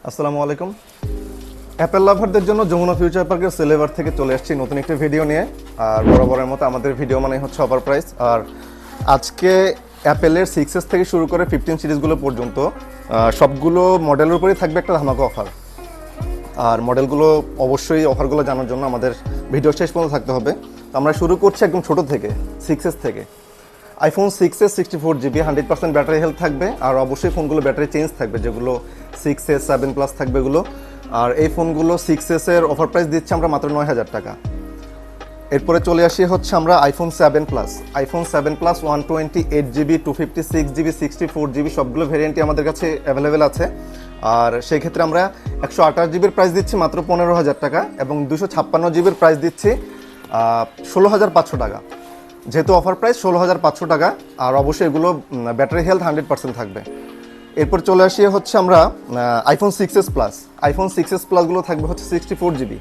আসসালামু আলাইকুম। অ্যাপেল লাভারদের জন্য যমুনা ফিউচার পার্কের সেলেভার থেকে চলে আসছি নতুন একটি ভিডিও নিয়ে। আর বরাবরের মতো আমাদের ভিডিও মানে হচ্ছে অফার প্রাইস। আর আজকে অ্যাপেলের 6s থেকে শুরু করে 15 সিরিজগুলো পর্যন্ত সবগুলো মডেলের উপরেই থাকবে একটা ধামাকা অফার। আর মডেলগুলো অবশ্যই অফারগুলো জানার জন্য আমাদের ভিডিও শেষ পর্যন্ত থাকতে হবে। তো আমরা শুরু করছি একদম ছোট থেকে, 6s থেকে। IPhone 6s 64GB 100% battery health থাকবে। আর অবশ্যই ফোনগুলো ব্যাটারি চেঞ্জ থাকবে, যেগুলো 6s 7+ থাকবে এগুলো। আর এই ফোনগুলো 6s এর অফার প্রাইস দিচ্ছি আমরা মাত্র 9,000 টাকা। এরপরে চলে আসি হচ্ছে আমরা iPhone 7+। IPhone 7+ 128GB 256GB 64GB সবগুলো ভেরিয়েন্টই আমাদের কাছে অ্যাভেলেবেল আছে। আর সেই ক্ষেত্রে আমরা 128GBর প্রাইস দিচ্ছি মাত্র 15,000 টাকা এবং 256GBর প্রাইস দিচ্ছি 16,500 টাকা। যেহেতু অফার প্রাইস 16,500 টাকা। আর অবশ্যই এগুলো ব্যাটারি হেলথ 100% থাকবে। এরপর চলে আসি হচ্ছে আমরা iPhone 6s plus. IPhone 6s প্লাসগুলো থাকবে হচ্ছে 64GB।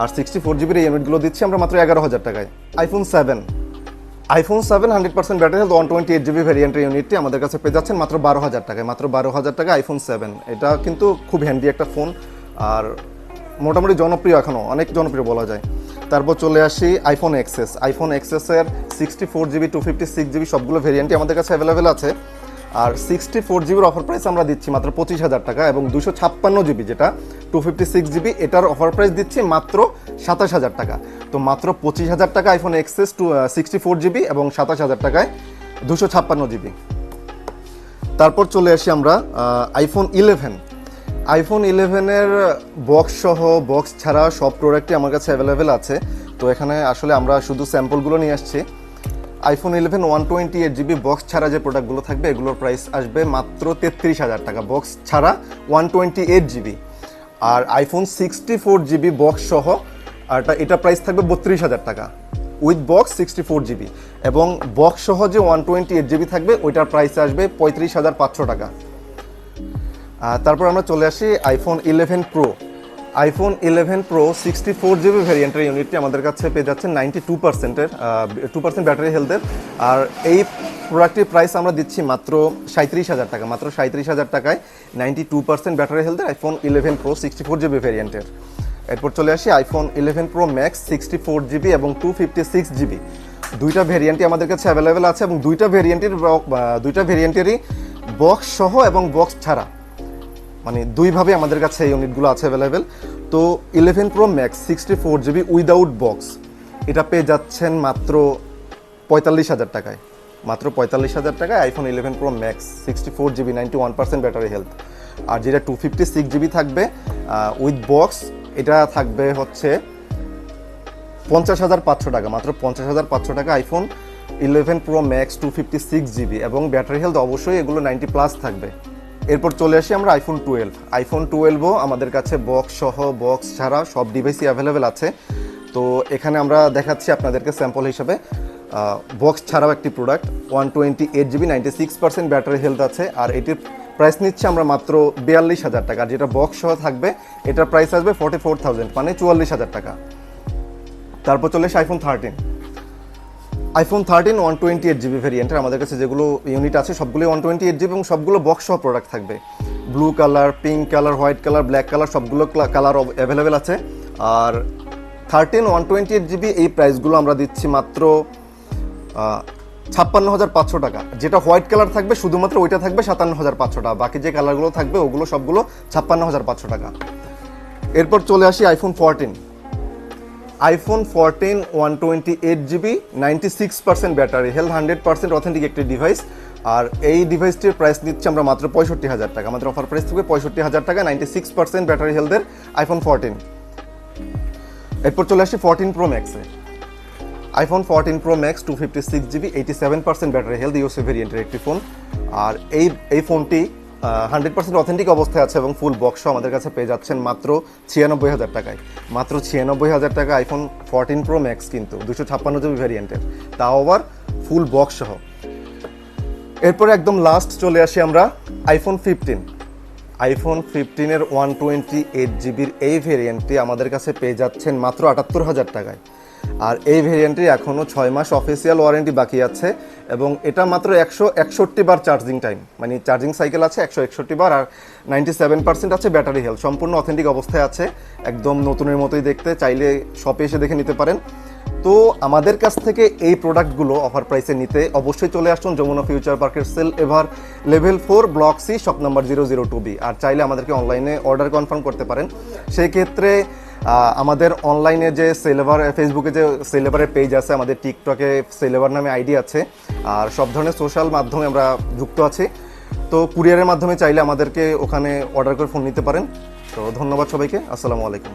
আর 64GBর এই ইউনিটগুলো দিচ্ছি আমরা মাত্র 11,000 টাকায়। আইফোন 7 100% ব্যাটারি হেলথ 128GB ভ্যারিয়েন্টের ইউনিটটি আমাদের কাছে পেয়ে যাচ্ছেন মাত্র 12,000 টাকায়। মাত্র 12,000 টাকা আইফোন 7। এটা কিন্তু খুব হ্যান্ডি একটা ফোন আর মোটামুটি জনপ্রিয়, এখনও অনেক জনপ্রিয় বলা যায়। তারপর চলে আসি iPhone XS. IPhone এক্সএসের 64GB 256GB সবগুলো ভেরিয়েন্টই আমাদের কাছে অ্যাভেলেবেল আছে। আর 64GBর অফার প্রাইস আমরা দিচ্ছি মাত্র 25,000 টাকা এবং 256GB যেটা 256GB এটার অফার প্রাইস দিচ্ছি মাত্র 27,000 টাকা। তো মাত্র 25,000 টাকা আইফোন এক্সএস 64GB এবং 27,000 টাকায় 256GB। তারপর চলে আসি আমরা আইফোন 11। আইফোন 11-এর বক্স সহ বক্স ছাড়া সব প্রোডাক্টই আমার কাছে অ্যাভেলেবেল আছে। তো এখানে আসলে আমরা শুধু স্যাম্পলগুলো নিয়ে আসছি। আইফোন 11 128GB বক্স ছাড়া যে প্রোডাক্টগুলো থাকবে এগুলোর প্রাইস আসবে মাত্র 33,000 টাকা, বক্স ছাড়া 128GB। আর আইফোন 64GB বক্স সহ আর এটা প্রাইস থাকবে 32,000 টাকা উইথ বক্স 64GB। এবং বক্স সহ যে 128GB থাকবে ওইটার প্রাইস আসবে 35,500 টাকা। তারপর আমরা চলে আসি iPhone 11 pro. IPhone 11 pro 64GB ভ্যারিয়েন্টের ইউনিটটি আমাদের কাছে পেয়ে যাচ্ছে 2% ব্যাটারি হেলথের। আর এই প্রোডাক্টটির প্রাইস আমরা দিচ্ছি মাত্র 37,000 টাকা। মাত্র 37,000 টাকায় 92% ব্যাটারি হেলথের আইফোন 11 প্রো 64GB ভ্যারিয়েন্টের। এরপর চলে আসি আইফোন 11 প্রো ম্যাক্স 64GB এবং 256GB দুইটা ভ্যারিয়েন্টই আমাদের কাছে অ্যাভেলেবেল আছে এবং দুইটা ভ্যারিয়েন্টেরই বক্স সহ এবং বক্স ছাড়া, মানে দুইভাবে আমাদের কাছে এই ইউনিটগুলো আছে অ্যাভেলেবেল। তো 11 pro max 64GB without box এটা পেয়ে যাচ্ছেন মাত্র 45,000 টাকায়। মাত্র 45,000 টাকায় iPhone 11 pro max 64GB 91% battery health. আর যেটা 256GB থাকবে উইথ বক্স এটা থাকবে হচ্ছে 50,500 টাকা। মাত্র 50,500 টাকা আইফোন 11 প্রো ম্যাক্স 256GB এবং ব্যাটারি হেলথ অবশ্যই এগুলো 90+ থাকবে। এরপর চলে আসি আমরা আইফোন 12। আইফোন 12ও আমাদের কাছে বক্স সহ বক্স ছাড়া সব ডিভাইসই অ্যাভেলেবেল আছে। তো এখানে আমরা দেখাচ্ছি আপনাদেরকে স্যাম্পল হিসাবে বক্স ছাড়াও একটি প্রোডাক্ট 128GB 96% ব্যাটারি হেলথ আছে। আর এটির প্রাইস নিচ্ছে আমরা মাত্র 42,000 টাকা। আর যেটা বক্স সহ থাকবে এটার প্রাইস আসবে 44,000 মানে 44,000 টাকা। তারপর চলে আসি আইফোন 13। আইফোন 13 128GB ভ্যারিয়েন্টের আমাদের কাছে যেগুলো ইউনিট আছে সবগুলো 128GB এবং সবগুলো বক্স সহ প্রোডাক্ট থাকবে। Blue colour, pink colour, white colour, black colour সবগুলো কালার অ্যাভেলেবেল আছে। আর 13 128GB এই প্রাইসগুলো আমরা দিচ্ছি মাত্র 56,500 টাকা। যেটা হোয়াইট কালার থাকবে শুধুমাত্র ওইটা থাকবে 57,500 টাকা, বাকি যে কালারগুলো থাকবে ওগুলো সবগুলো 56,500 টাকা। এরপর চলে আসি iPhone 14। IPhone 14 128GB 96% battery health 100% authentic একটি ডিভাইস। আর এই ডিভাইসটির প্রাইস নিচ্ছে আমরা মাত্র 65,000 টাকা। আমাদের অফার প্রাইস থাকবে 65,000 টাকা 96% ব্যাটারি হেলথের আইফোন 14। এরপর চলে আসি 14 প্রো ম্যাক্সে। IPhone 14 pro max 256GB 87% battery health USA ভেরিয়েন্টের একটি ফোন। আর এই ফোনটি 100% অথেন্টিক অবস্থায় আছে এবং ফুল বক্স আমাদের কাছে পেয়ে যাচ্ছেন মাত্র 96,000 টাকায়। মাত্র 96,000 টাকা আইফোন 14 প্রো ম্যাক্স, কিন্তু 256GB ভ্যারিয়েন্টের, তাও আবার ফুল বক্স সহ। এরপরে একদম লাস্ট চলে আসি আমরা আইফোন 15। আইফোন 15-এর 128GBর এই ভেরিয়েন্টটি আমাদের কাছে পেয়ে যাচ্ছেন মাত্র 78,000 টাকায়। আর এই ভেরিয়েন্টটি এখনও 6 মাস অফিসিয়াল ওয়ারেন্টি বাকি আছে এবং এটা মাত্র 161 বার চার্জিং টাইম, মানে চার্জিং সাইকেল আছে 161 বার, আর 97% আছে ব্যাটারি হেলথ। সম্পূর্ণ অথেন্টিক অবস্থায় আছে, একদম নতুনের মতোই দেখতে। চাইলে শপে এসে দেখে নিতে পারেন। তো আমাদের কাছ থেকে এই প্রোডাক্টগুলো অফার প্রাইসে নিতে অবশ্যই চলে আসুন যমুনা ফিউচার পার্কের সেল এভার level 4 block C shop number 002B। আর চাইলে আমাদেরকে অনলাইনে অর্ডার কনফার্ম করতে পারেন। সেই ক্ষেত্রে আমাদের অনলাইনে যে সেলেভার, ফেসবুকে যে সেলেভারের পেজ আছে, আমাদের টিকটকে সেলেভার নামে আইডি আছে, আর সব ধরনের সোশ্যাল মাধ্যমে আমরা যুক্ত আছি। তো কুরিয়ারের মাধ্যমে চাইলে আমাদেরকে ওখানে অর্ডার করে ফোন নিতে পারেন। তো ধন্যবাদ সবাইকে, আসসালামু আলাইকুম।